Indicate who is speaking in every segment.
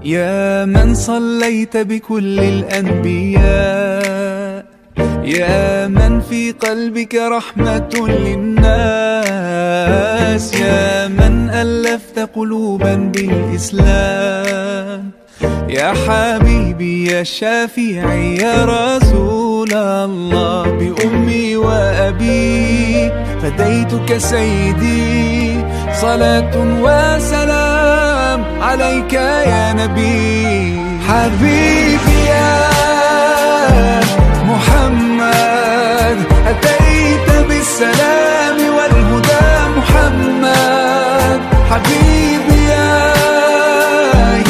Speaker 1: يا من صليت بكل الأنبياء، يا من في قلبك رحمة للناس، يا من ألفت قلوبا بالإسلام، يا حبيبي يا شافعي يا رسول الله، بأمي وأبي فديتك سيدي، صلاة وسلام عليك يا نبي. حبيبي يا محمد أتيت بالسلام والهدى محمد، حبيبي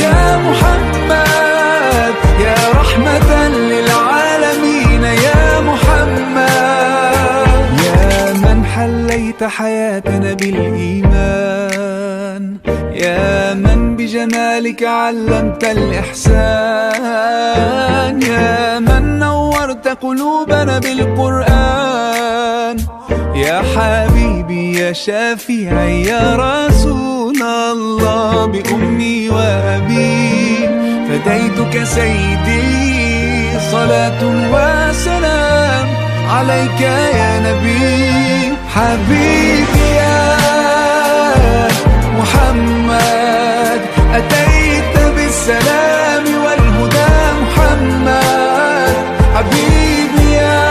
Speaker 1: يا محمد يا رحمة للعالمين يا محمد، يا من حليت حياتنا بالإيمان، يا من بجمالك علمت الإحسان، يا من نورت قلوبنا بالقرآن، يا حبيبي يا شافعي يا رسول الله، بأمي وأبي فديتك سيدي، صلاة وسلام عليك يا نبي. حبيبي يا محمد أتيت بالسلام والهدى محمد، حبيبي يا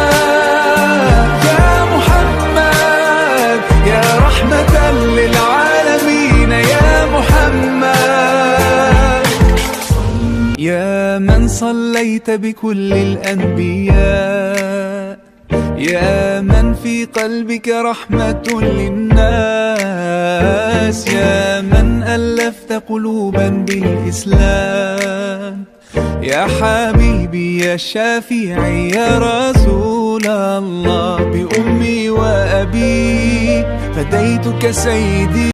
Speaker 1: محمد يا رحمة للعالمين يا محمد، يا من صليت بكل الأنبياء، يا من في قلبك رحمة للناس، يا من ألفت قلوبا بالإسلام، يا حبيبي يا شافعي يا رسول الله، بأمي وأبي فديتك سيدي.